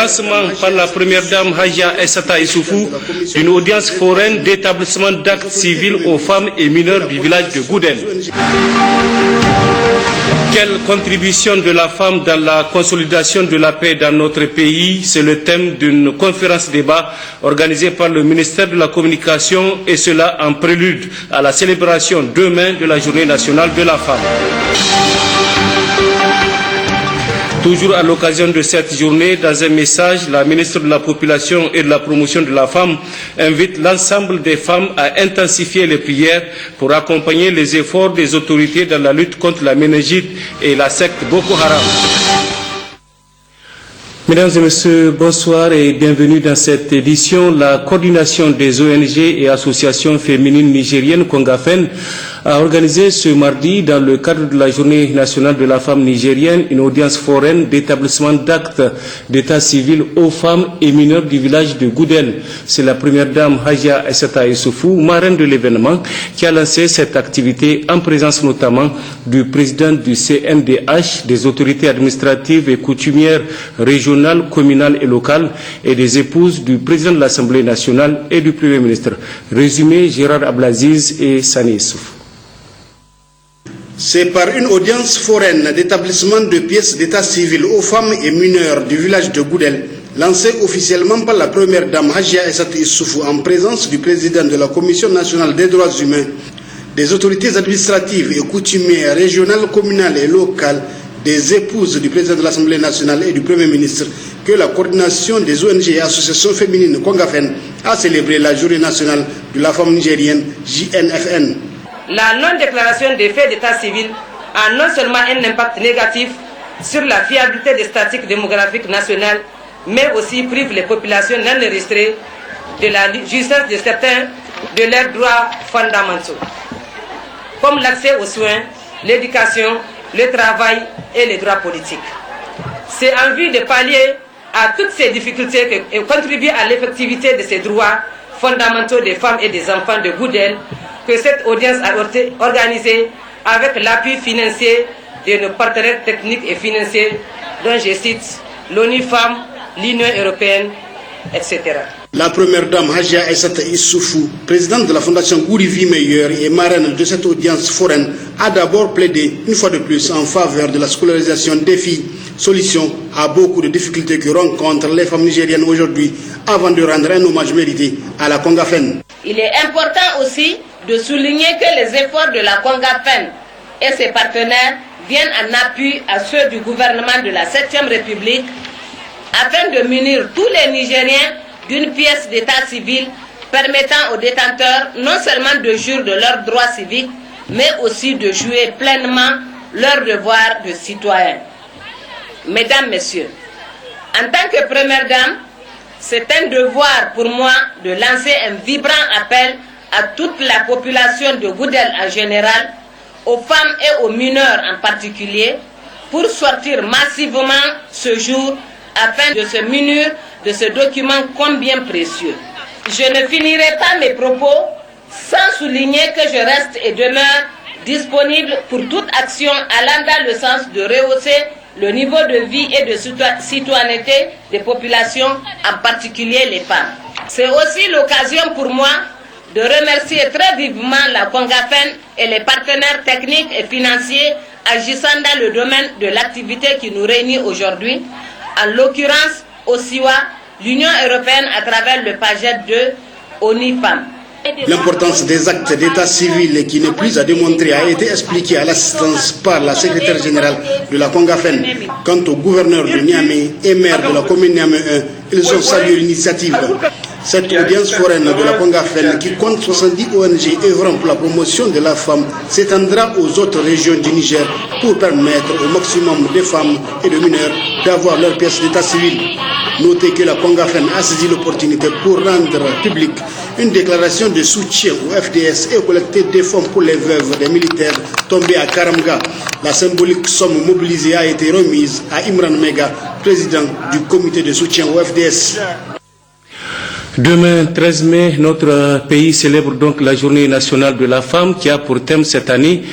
lancement par la première dame Hadja Aïssata Issoufou d'une audience foraine d'établissement d'actes civils aux femmes et mineurs du village de Goudel. Quelle contribution de la femme dans la consolidation de la paix dans notre pays? C'est le thème d'une conférence débat organisée par le ministère de la Communication, et cela en prélude à la célébration demain de la Journée nationale de la femme. Toujours à l'occasion de cette journée, dans un message, la ministre de la Population et de la Promotion de la Femme invite l'ensemble des femmes à intensifier les prières pour accompagner les efforts des autorités dans la lutte contre la méningite et la secte Boko Haram. Mesdames et messieurs, bonsoir et bienvenue dans cette édition. La coordination des ONG et associations féminines nigériennes, Congafen, a organisé ce mardi, dans le cadre de la Journée nationale de la femme nigérienne, une audience foraine d'établissement d'actes d'état civil aux femmes et mineurs du village de Goudel. C'est la première dame Hadja Aïssata Issoufou, marraine de l'événement, qui a lancé cette activité en présence notamment du président du CNDH, des autorités administratives et coutumières régionales, communales et locales, et des épouses du président de l'Assemblée nationale et du Premier ministre. Résumé, Gérard Ablaziz et Sani Issoufou. C'est par une audience foraine d'établissement de pièces d'état civil aux femmes et mineurs du village de Goudel, lancée officiellement par la première dame Hadja Aïssata Issoufou en présence du président de la Commission nationale des droits humains, des autorités administratives et coutumières régionales, communales et locales, des épouses du président de l'Assemblée nationale et du Premier ministre, que la coordination des ONG et associations féminines Congafen a célébré la Journée nationale de la femme nigérienne, JNFN. La non-déclaration des faits d'état civil a non seulement un impact négatif sur la fiabilité des statistiques démographiques nationales, mais aussi prive les populations non enregistrées de la jouissance de certains de leurs droits fondamentaux, comme l'accès aux soins, l'éducation, le travail et les droits politiques. C'est en vue de pallier à toutes ces difficultés et contribuer à l'effectivité de ces droits fondamentaux des femmes et des enfants de Goudel que cette audience a été organisée avec l'appui financier de nos partenaires techniques et financiers, dont je cite l'ONU Femmes, l'Union européenne, etc. La première dame Hadja Aïssata Issoufou, présidente de la Fondation Gourivi Meilleur et marraine de cette audience foraine, a d'abord plaidé une fois de plus en faveur de la scolarisation des filles, solution à beaucoup de difficultés que rencontrent les femmes nigériennes aujourd'hui, avant de rendre un hommage mérité à la Congafen. Il est important aussi de souligner que les efforts de la Congafen et ses partenaires viennent en appui à ceux du gouvernement de la 7e République afin de munir tous les Nigériens d'une pièce d'état civil permettant aux détenteurs non seulement de jouir de leurs droits civiques, mais aussi de jouer pleinement leur devoir de citoyen. Mesdames, Messieurs, en tant que première dame, c'est un devoir pour moi de lancer un vibrant appel à toute la population de Goudel en général, aux femmes et aux mineurs en particulier, pour sortir massivement ce jour afin de se munir de ce document combien précieux. Je ne finirai pas mes propos sans souligner que je reste et demeure disponible pour toute action allant dans le sens de rehausser le niveau de vie et de citoyenneté des populations, en particulier les femmes. C'est aussi l'occasion pour moi de remercier très vivement la Congafen et les partenaires techniques et financiers agissant dans le domaine de l'activité qui nous réunit aujourd'hui, en l'occurrence OSIWA, l'Union européenne à travers le PAGET 2, ONU Femmes. L'importance des actes d'état civil qui n'est plus à démontrer a été expliquée à l'assistance par la secrétaire générale de la Congafen. Quant au gouverneur de Niamey et maire de la commune Niamey 1, ils ont salué l'initiative. Cette audience foraine de la Congafen, qui compte 70 ONG œuvrant pour la promotion de la femme, s'étendra aux autres régions du Niger pour permettre au maximum de femmes et de mineurs d'avoir leur pièce d'état civil. Notez que la Congafen a saisi l'opportunité pour rendre publique une déclaration de soutien au FDS et collecter des fonds pour les veuves des militaires tombés à Karamga. La symbolique somme mobilisée a été remise à Imran Mega, président du comité de soutien au FDS. Demain, 13 mai, notre pays célèbre donc la Journée nationale de la femme qui a pour thème cette année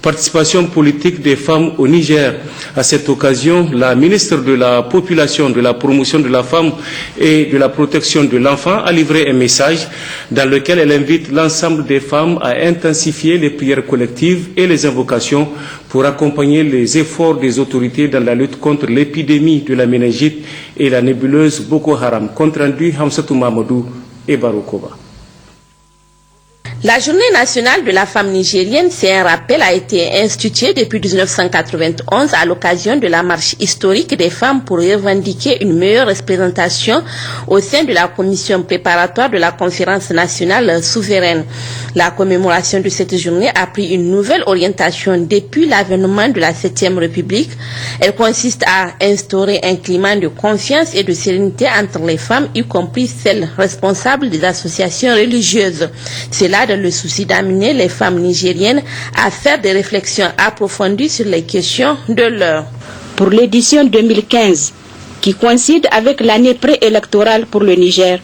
participation politique des femmes au Niger. À cette occasion, la ministre de la Population, de la Promotion de la Femme et de la Protection de l'Enfant a livré un message dans lequel elle invite l'ensemble des femmes à intensifier les prières collectives et les invocations pour accompagner les efforts des autorités dans la lutte contre l'épidémie de la méningite et la nébuleuse Boko Haram. Compte rendu Hamsatou Mamadou et Baroukova. La journée nationale de la femme nigérienne, c'est un rappel, a été instituée depuis 1991 à l'occasion de la marche historique des femmes pour revendiquer une meilleure représentation au sein de la commission préparatoire de la conférence nationale souveraine. La commémoration de cette journée a pris une nouvelle orientation depuis l'avènement de la 7e République. Elle consiste à instaurer un climat de confiance et de sérénité entre les femmes, y compris celles responsables des associations religieuses. C'est là dans le souci d'amener les femmes nigériennes à faire des réflexions approfondies sur les questions de l'heure. Pour l'édition 2015, qui coïncide avec l'année préélectorale pour le Niger,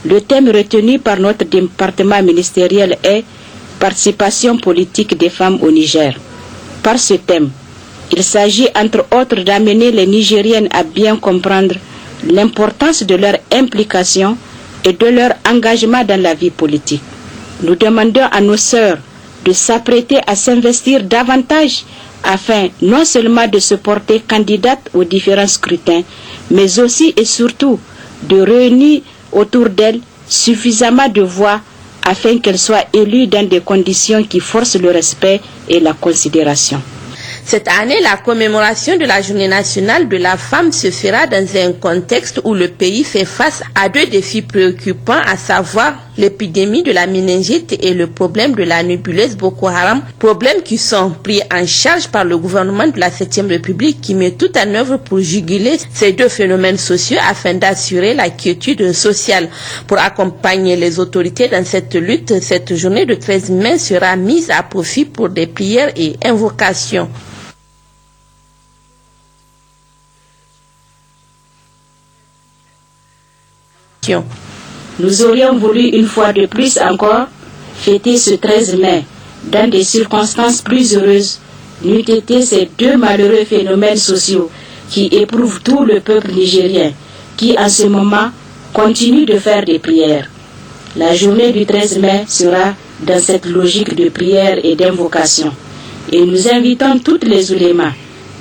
le thème retenu par notre département ministériel est « Participation politique des femmes au Niger ». Par ce thème, il s'agit entre autres d'amener les Nigériennes à bien comprendre l'importance de leur implication et de leur engagement dans la vie politique. Nous demandons à nos sœurs de s'apprêter à s'investir davantage afin non seulement de se porter candidates aux différents scrutins, mais aussi et surtout de réunir autour d'elles suffisamment de voix afin qu'elles soient élues dans des conditions qui forcent le respect et la considération. Cette année, la commémoration de la Journée nationale de la femme se fera dans un contexte où le pays fait face à deux défis préoccupants, à savoir l'épidémie de la méningite et le problème de la nébuleuse Boko Haram, problèmes qui sont pris en charge par le gouvernement de la 7e République qui met tout en œuvre pour juguler ces deux phénomènes sociaux afin d'assurer la quiétude sociale. Pour accompagner les autorités dans cette lutte, cette journée de 13 mai sera mise à profit pour des prières et invocations. Nous aurions voulu une fois de plus encore fêter ce 13 mai dans des circonstances plus heureuses, n'eût été ces deux malheureux phénomènes sociaux qui éprouvent tout le peuple nigérien, qui en ce moment continue de faire des prières. La journée du 13 mai sera dans cette logique de prière et d'invocation. Et nous invitons toutes les oulémas,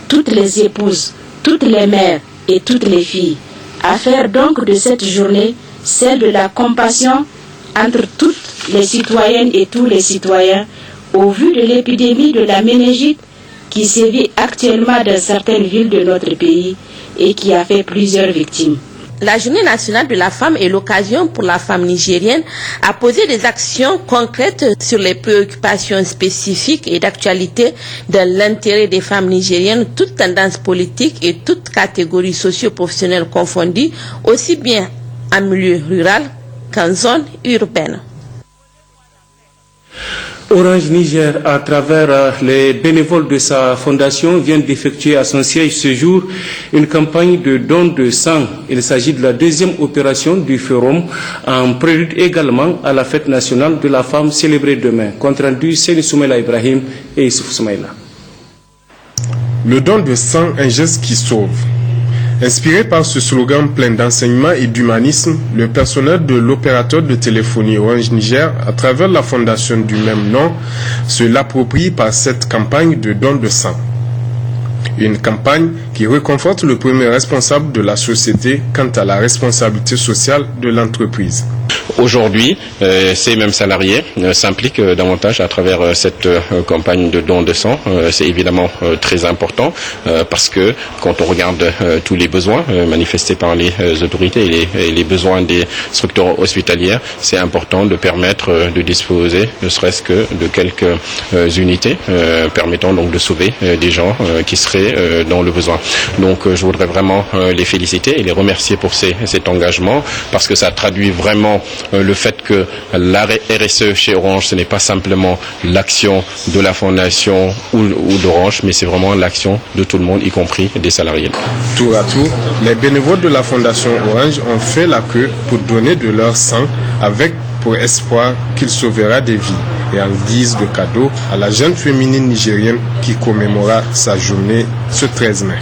toutes les épouses, toutes les mères et toutes les filles à faire donc de cette journée celle de la compassion entre toutes les citoyennes et tous les citoyens au vu de l'épidémie de la méningite qui sévit actuellement dans certaines villes de notre pays et qui a fait plusieurs victimes. La Journée nationale de la femme est l'occasion pour la femme nigérienne à poser des actions concrètes sur les préoccupations spécifiques et d'actualité dans l'intérêt des femmes nigériennes, toutes tendances politiques et toutes catégories socio-professionnelles confondues, aussi bien en milieu rural qu'en zone urbaine. Orange Niger, à travers les bénévoles de sa fondation, vient d'effectuer à son siège ce jour une campagne de don de sang. Il s'agit de la deuxième opération du forum, en prélude également à la fête nationale de la femme célébrée demain. Compte rendu, Seni Soumaïla Ibrahim et Issouf Soumaïla. Le don de sang, un geste qui sauve. Inspiré par ce slogan plein d'enseignement et d'humanisme, le personnel de l'opérateur de téléphonie Orange Niger, à travers la fondation du même nom, se l'approprie par cette campagne de don de sang. Une campagne qui réconforte le premier responsable de la société quant à la responsabilité sociale de l'entreprise. Aujourd'hui, ces mêmes salariés s'impliquent davantage à travers cette campagne de don de sang. C'est évidemment très important parce que quand on regarde tous les besoins manifestés par les autorités et les besoins des structures hospitalières, c'est important de permettre de disposer ne serait-ce que de quelques unités permettant donc de sauver des gens qui seraient dans le besoin. Donc je voudrais vraiment les féliciter et les remercier pour cet engagement parce que ça traduit vraiment le fait que la RSE chez Orange, ce n'est pas simplement l'action de la fondation ou d'Orange, mais c'est vraiment l'action de tout le monde, y compris des salariés. Tour à tour, les bénévoles de la fondation Orange ont fait la queue pour donner de leur sang avec pour espoir qu'il sauvera des vies et en guise de cadeau à la jeune féminine nigérienne qui commémorera sa journée ce 13 mai.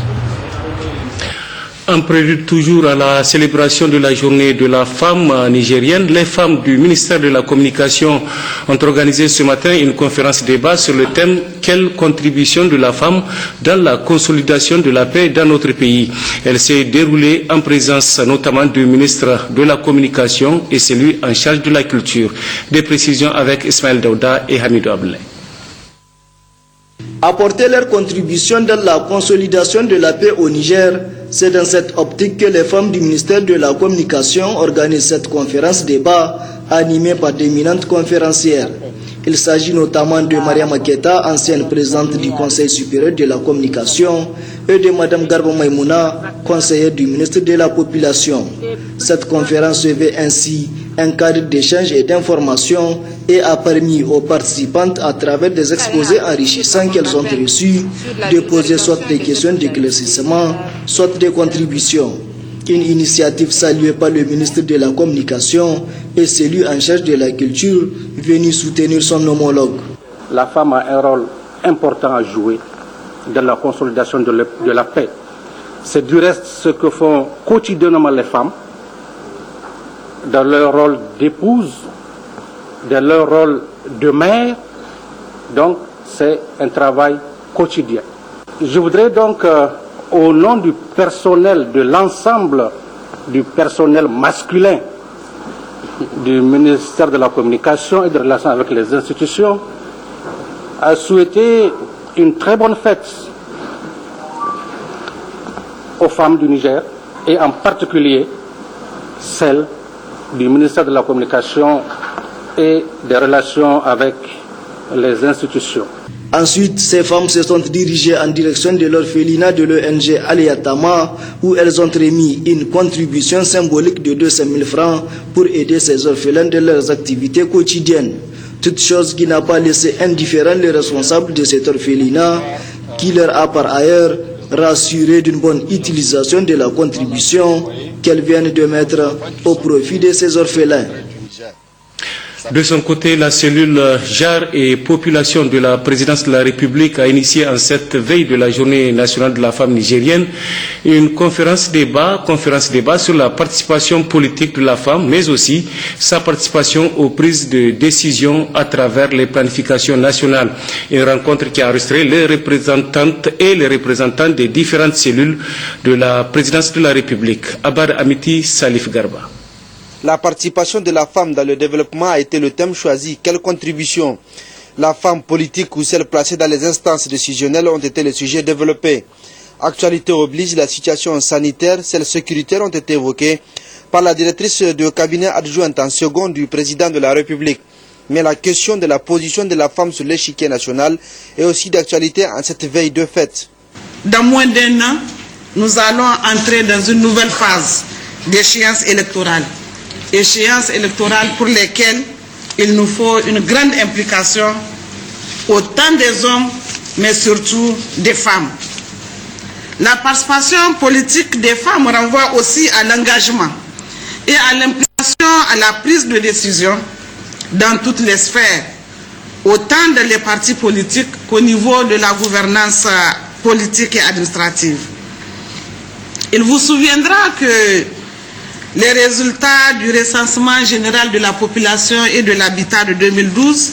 En prélude toujours à la célébration de la journée de la femme nigérienne, les femmes du ministère de la Communication ont organisé ce matin une conférence débat sur le thème « Quelle contribution de la femme dans la consolidation de la paix dans notre pays ?» Elle s'est déroulée en présence notamment du ministre de la Communication et celui en charge de la culture. Des précisions avec Ismaël Daouda et Hamidou Abdoulaye. Apporter leur contribution dans la consolidation de la paix au Niger, c'est dans cette optique que les femmes du ministère de la Communication organisent cette conférence débat animée par d'éminentes conférencières. Il s'agit notamment de Maria Maketa, ancienne présidente du Conseil supérieur de la communication, et de Mme Garba Maïmouna, conseillère du ministre de la Population. Cette conférence se veut ainsi un cadre d'échange et d'information et a permis aux participantes, à travers des exposés enrichissants qu'elles ont reçus, de poser soit des questions d'éclaircissement, soit des contributions. Une initiative saluée par le ministre de la Communication et celui en charge de la culture venu soutenir son homologue. La femme a un rôle important à jouer dans la consolidation de la paix. C'est du reste ce que font quotidiennement les femmes dans leur rôle d'épouse, dans leur rôle de mère. Donc c'est un travail quotidien. Je voudrais donc au nom du personnel, de l'ensemble du personnel masculin du ministère de la Communication et de relations avec les institutions, à souhaiter une très bonne fête aux femmes du Niger et en particulier celles du ministère de la Communication et des relations avec les institutions. Ensuite, ces femmes se sont dirigées en direction de l'orphelinat de l'ONG Aliyatama, où elles ont remis une contribution symbolique de 200 000 francs pour aider ces orphelins dans leurs activités quotidiennes. Toute chose qui n'a pas laissé indifférents les responsables de cet orphelinat, qui leur a par ailleurs rassuré d'une bonne utilisation de la contribution qu'elles viennent de mettre au profit de ces orphelins. De son côté, la cellule genre et population de la présidence de la République a initié en cette veille de la journée nationale de la femme nigérienne une conférence débat sur la participation politique de la femme, mais aussi sa participation aux prises de décision à travers les planifications nationales. Une rencontre qui a enregistré les représentantes et les représentants des différentes cellules de la présidence de la République. Abad Amiti, Salif Garba. La participation de la femme dans le développement a été le thème choisi. Quelle contribution la femme politique ou celle placée dans les instances décisionnelles ont été les sujets développés. Actualité oblige, la situation sanitaire, celle sécuritaire ont été évoquées par la directrice de cabinet adjointe en second du président de la République. Mais la question de la position de la femme sur l'échiquier national est aussi d'actualité en cette veille de fête. Dans moins d'un an, nous allons entrer dans une nouvelle phase d'échéance électorale. Échéances électorales pour lesquelles il nous faut une grande implication, autant des hommes, mais surtout des femmes. La participation politique des femmes renvoie aussi à l'engagement et à l'implication à la prise de décision dans toutes les sphères, autant dans les partis politiques qu'au niveau de la gouvernance politique et administrative. Il vous souviendra que les résultats du recensement général de la population et de l'habitat de 2012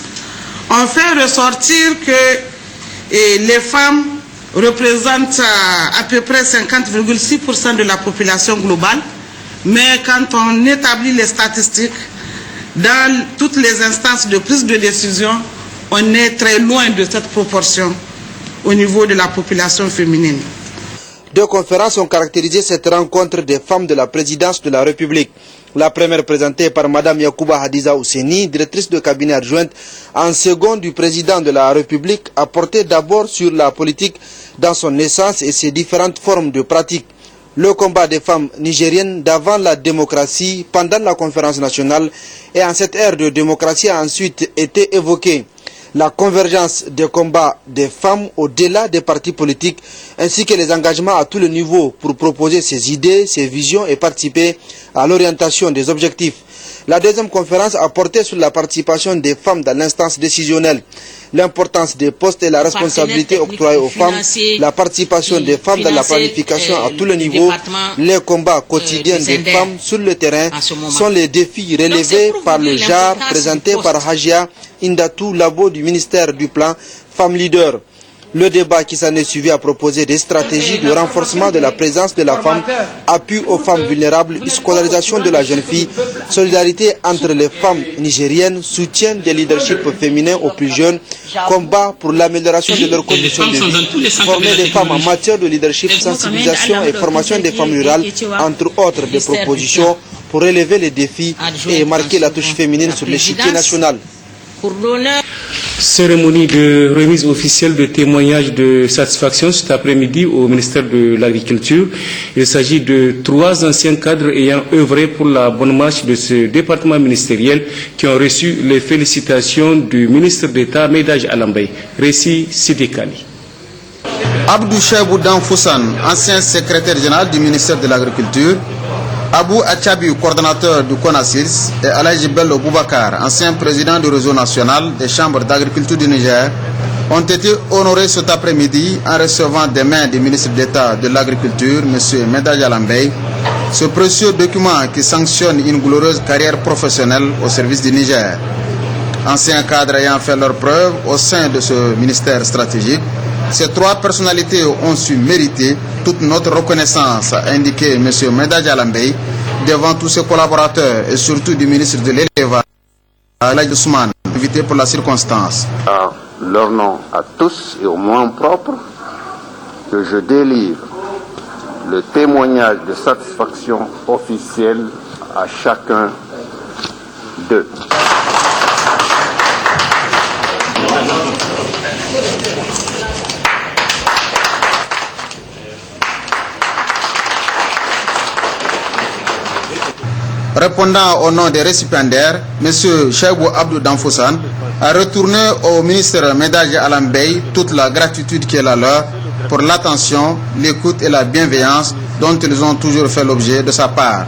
ont fait ressortir que les femmes représentent à peu près 50,6% de la population globale. Mais quand on établit les statistiques, dans toutes les instances de prise de décision, on est très loin de cette proportion au niveau de la population féminine. Deux conférences ont caractérisé cette rencontre des femmes de la présidence de la République. La première présentée par Mme Yacouba Hadiza Ousseni, directrice de cabinet adjointe en second du président de la République, a porté d'abord sur la politique dans son essence et ses différentes formes de pratique. Le combat des femmes nigériennes d'avant la démocratie, pendant la conférence nationale et en cette ère de démocratie a ensuite été évoqué. La convergence des combats des femmes au-delà des partis politiques ainsi que les engagements à tous les niveaux pour proposer ses idées, ses visions et participer à l'orientation des objectifs. La deuxième conférence a porté sur la participation des femmes dans l'instance décisionnelle, l'importance des postes et la responsabilité octroyée aux femmes, la participation des femmes dans la planification à tous les niveaux, les combats quotidiens des femmes sur le terrain sont les défis relevés par le JAR présenté par Hajia Indatou Labo du ministère du Plan Femmes Leaders. Le débat qui s'en est suivi a proposé des stratégies de renforcement de la présence de la femme, appui aux femmes vulnérables, scolarisation de la jeune fille, solidarité entre les femmes nigériennes, soutien des leaderships féminins aux plus jeunes, combat pour l'amélioration de leurs conditions de vie, former les femmes en matière de leadership, sensibilisation et formation des femmes rurales, entre autres des propositions pour relever les défis et marquer la touche féminine sur l'échiquier national. Cérémonie de remise officielle de témoignages de satisfaction cet après-midi au ministère de l'Agriculture. Il s'agit de 3 anciens cadres ayant œuvré pour la bonne marche de ce département ministériel qui ont reçu les félicitations du ministre d'État Medaj Alambey. Récit Sidikali. Abdou Chebou Danfoussan, ancien secrétaire général du ministère de l'Agriculture, Abou Achabi, coordonnateur du CONACIRS, et Alaïj Bello Boubacar, ancien président du réseau national des chambres d'agriculture du Niger, ont été honorés cet après-midi en recevant des mains du ministre d'État de l'Agriculture, M. Medaj Alambey, ce précieux document qui sanctionne une glorieuse carrière professionnelle au service du Niger. Anciens cadres ayant fait leur preuve au sein de ce ministère stratégique, ces 3 personnalités ont su mériter toute notre reconnaissance, a indiqué M. Medaj Alambey, devant tous ses collaborateurs et surtout du ministre de l'Élevage, Alaïd Ousmane, invité pour la circonstance. À leur nom à tous et au moins propre, que je délivre le témoignage de satisfaction officielle à chacun d'eux. Répondant au nom des récipiendaires, M. Chebou Abdou Danfoussan a retourné au ministre Medaj Alambey toute la gratitude qui est la leur pour l'attention, l'écoute et la bienveillance dont ils ont toujours fait l'objet de sa part.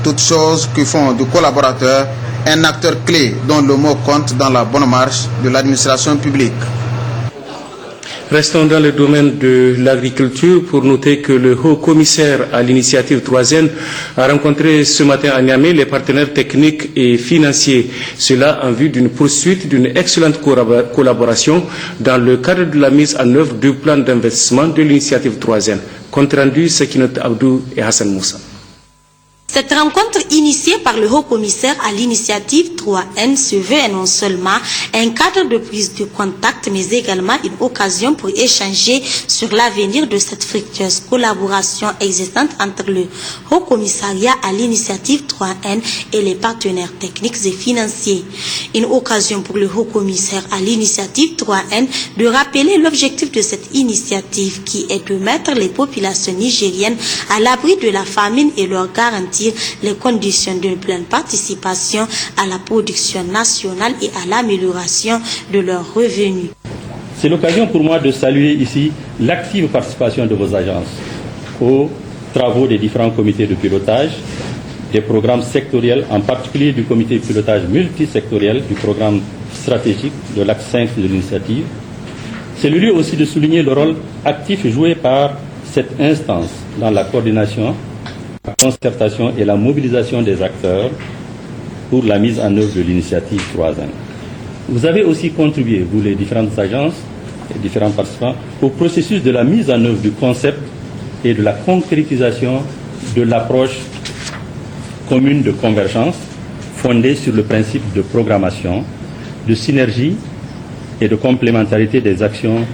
Toutes choses qui font du collaborateur un acteur clé dont le mot compte dans la bonne marche de l'administration publique. Restons dans le domaine de l'agriculture pour noter que le haut-commissaire à l'initiative 3N a rencontré ce matin à Niamey les partenaires techniques et financiers. Cela en vue d'une poursuite d'une excellente collaboration dans le cadre de la mise en œuvre du plan d'investissement de l'initiative 3N. Compte rendu, Sekinot Abdou et Hassan Moussa. Cette rencontre initiée par le haut-commissaire à l'initiative 3N se veut non seulement un cadre de prise de contact, mais également une occasion pour échanger sur l'avenir de cette fructueuse collaboration existante entre le haut-commissariat à l'initiative 3N et les partenaires techniques et financiers. Une occasion pour le haut-commissaire à l'initiative 3N de rappeler l'objectif de cette initiative qui est de mettre les populations nigériennes à l'abri de la famine et leur garantir les conditions d'une pleine participation à la production nationale et à l'amélioration de leurs revenus. C'est l'occasion pour moi de saluer ici l'active participation de vos agences aux travaux des différents comités de pilotage, des programmes sectoriels, en particulier du comité de pilotage multisectoriel du programme stratégique de l'axe 5 de l'initiative. C'est le lieu aussi de souligner le rôle actif joué par cette instance dans la coordination, la concertation et la mobilisation des acteurs pour la mise en œuvre de l'initiative 3N. Vous avez aussi contribué, vous les différentes agences et différents participants, au processus de la mise en œuvre du concept et de la concrétisation de l'approche commune de convergence fondée sur le principe de programmation, de synergie et de complémentarité des actions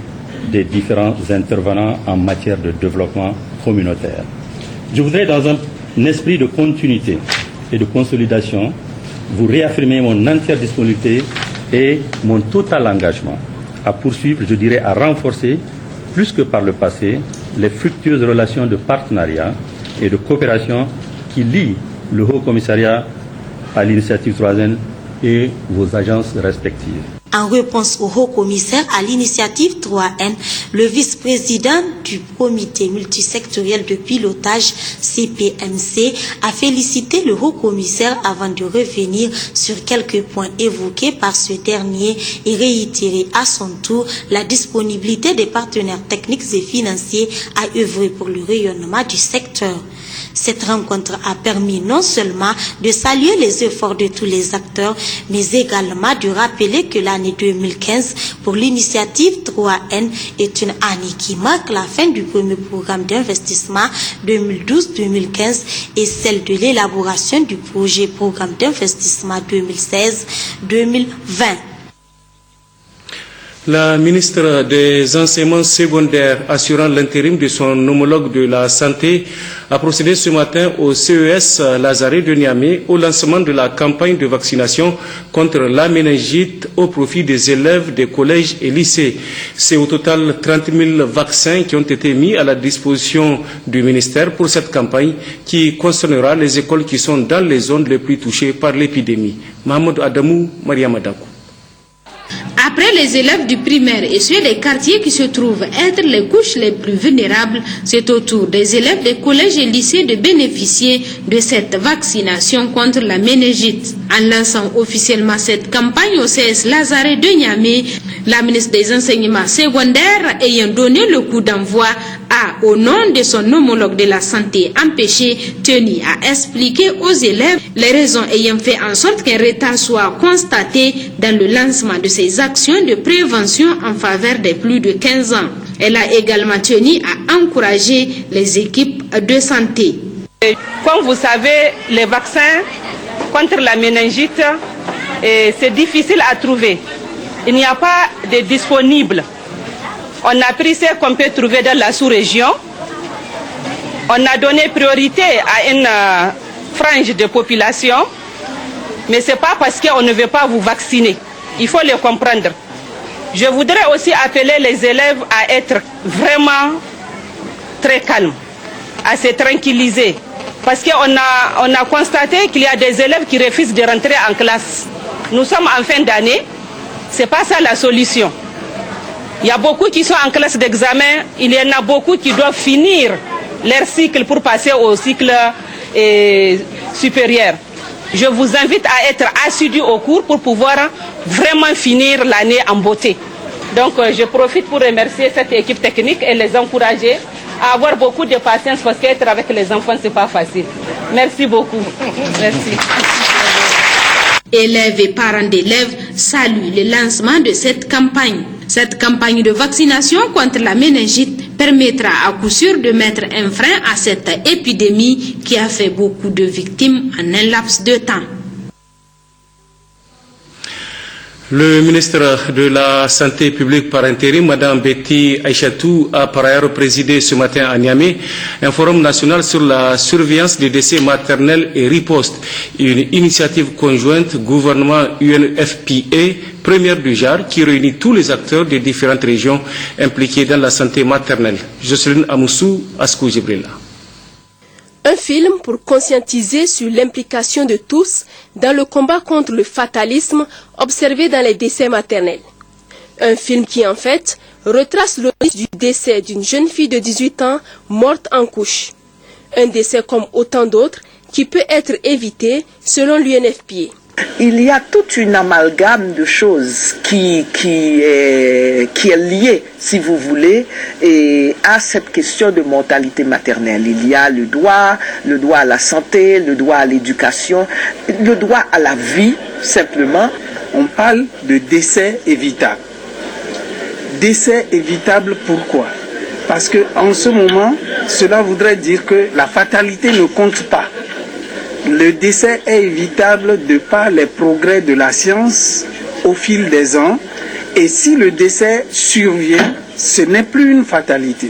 des différents intervenants en matière de développement communautaire. Je voudrais, dans un esprit de continuité et de consolidation, vous réaffirmer mon entière disponibilité et mon total engagement à poursuivre, je dirais à renforcer, plus que par le passé, les fructueuses relations de partenariat et de coopération qui lient le Haut Commissariat à l'initiative 3N et vos agences respectives. En réponse au haut-commissaire à l'initiative 3N, le vice-président du comité multisectoriel de pilotage CPMC a félicité le haut-commissaire avant de revenir sur quelques points évoqués par ce dernier et réitérer à son tour la disponibilité des partenaires techniques et financiers à œuvrer pour le rayonnement du secteur. Cette rencontre a permis non seulement de saluer les efforts de tous les acteurs, mais également de rappeler que l'année 2015 pour l'initiative 3N est une année qui marque la fin du premier programme d'investissement 2012-2015 et celle de l'élaboration du projet programme d'investissement 2016-2020. La ministre des Enseignements secondaires assurant l'intérim de son homologue de la santé a procédé ce matin au CES Lazare de Niamey au lancement de la campagne de vaccination contre la méningite au profit des élèves des collèges et lycées. C'est au total 30 000 vaccins qui ont été mis à la disposition du ministère pour cette campagne qui concernera les écoles qui sont dans les zones les plus touchées par l'épidémie. Mahmoud Adamou, Mariam Adakou. Après les élèves du primaire et ceux des quartiers qui se trouvent être les couches les plus vulnérables, c'est au tour des élèves des collèges et lycées de bénéficier de cette vaccination contre la méningite. En lançant officiellement cette campagne au CS Lazare de Niamey, la ministre des Enseignements secondaires ayant donné le coup d'envoi a, au nom de son homologue de la santé empêché, tenu à expliquer aux élèves les raisons ayant fait en sorte qu'un retard soit constaté dans le lancement de ces actions de prévention en faveur des plus de 15 ans. Elle a également tenu à encourager les équipes de santé. Comme vous savez, les vaccins contre la méningite, c'est difficile à trouver. Il n'y a pas de disponibles. On a pris ce qu'on peut trouver dans la sous-région. On a donné priorité à une frange de population, mais ce n'est pas parce qu'on ne veut pas vous vacciner. Il faut le comprendre. Je voudrais aussi appeler les élèves à être vraiment très calmes, à se tranquilliser. Parce qu'on a constaté qu'il y a des élèves qui refusent de rentrer en classe. Nous sommes en fin d'année, ce n'est pas ça la solution. Il y a beaucoup qui sont en classe d'examen, il y en a beaucoup qui doivent finir leur cycle pour passer au cycle supérieur. Je vous invite à être assidus au cours pour pouvoir vraiment finir l'année en beauté. Donc je profite pour remercier cette équipe technique et les encourager à avoir beaucoup de patience parce qu'être avec les enfants, ce n'est pas facile. Merci beaucoup. Merci. Élèves et parents d'élèves saluent le lancement de cette campagne. Cette campagne de vaccination contre la méningite permettra à coup sûr de mettre un frein à cette épidémie qui a fait beaucoup de victimes en un laps de temps. Le ministre de la Santé publique par intérim, Mme Betty Aïchatou, a par ailleurs présidé ce matin à Niamey un forum national sur la surveillance des décès maternels et riposte, une initiative conjointe gouvernement UNFPA, première du genre, qui réunit tous les acteurs des différentes régions impliquées dans la santé maternelle. Jocelyne Amoussou, Askou Jibrila. Un film pour conscientiser sur l'implication de tous dans le combat contre le fatalisme observé dans les décès maternels. Un film qui, en fait, retrace le risque du décès d'une jeune fille de 18 ans morte en couche. Un décès comme autant d'autres qui peut être évité selon l'UNFPA. Il y a toute une amalgame de choses qui est liée, si vous voulez, à cette question de mortalité maternelle. Il y a le droit à la santé, le droit à l'éducation, le droit à la vie, simplement. On parle de décès évitable. Décès évitable, pourquoi? Parce qu'en ce moment, cela voudrait dire que la fatalité ne compte pas. Le décès est évitable de par les progrès de la science au fil des ans. Et si le décès survient, ce n'est plus une fatalité.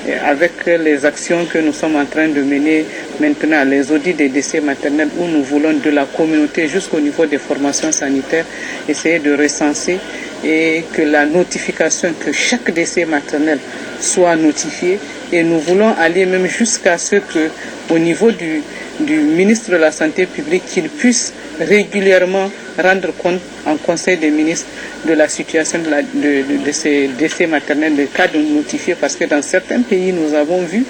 Et avec les actions que nous sommes en train de mener maintenant, les audits des décès maternels où nous voulons de la communauté jusqu'au niveau des formations sanitaires, essayer de recenser et que la notification, que chaque décès maternel soit notifié. Et nous voulons aller même jusqu'à ce que, au niveau du ministre de la Santé publique qu'il puisse régulièrement rendre compte en Conseil des ministres de la situation de ces décès maternels, des cas notifiés, parce que dans certains pays, nous avons vu,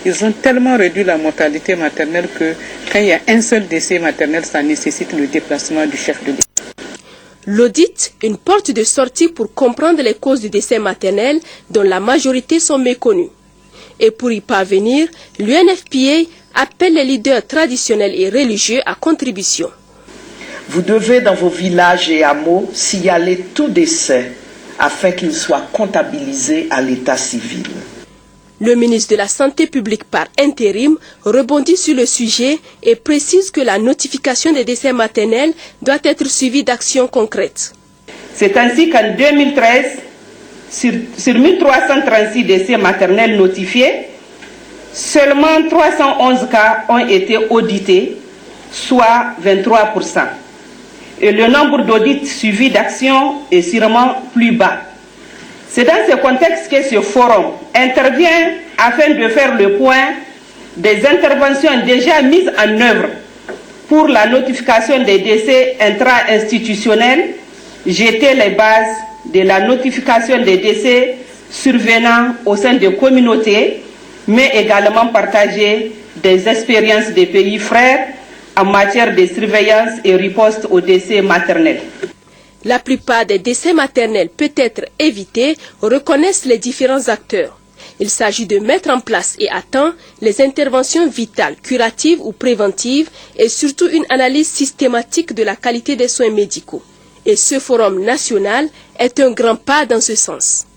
ils ont tellement réduit la mortalité maternelle que quand il y a un seul décès maternel, ça nécessite le déplacement du chef de l'État. L'audit, une porte de sortie pour comprendre les causes du décès maternel dont la majorité sont méconnues. Et pour y parvenir, l'UNFPA appelle les leaders traditionnels et religieux à contribution. Vous devez dans vos villages et hameaux signaler tout décès afin qu'il soit comptabilisé à l'état civil. Le ministre de la Santé publique par intérim rebondit sur le sujet et précise que la notification des décès maternels doit être suivie d'actions concrètes. C'est ainsi qu'en 2013, sur 1336 décès maternels notifiés, seulement 311 cas ont été audités, soit 23%. Et le nombre d'audits suivis d'actions est sûrement plus bas. C'est dans ce contexte que ce forum intervient afin de faire le point des interventions déjà mises en œuvre pour la notification des décès intra-institutionnels, jeter les bases de la notification des décès survenant au sein des communautés, mais également partager des expériences des pays frères en matière de surveillance et riposte aux décès maternels. La plupart des décès maternels peut être évités, reconnaissent les différents acteurs. Il s'agit de mettre en place et à temps les interventions vitales, curatives ou préventives et surtout une analyse systématique de la qualité des soins médicaux. Et ce forum national est un grand pas dans ce sens.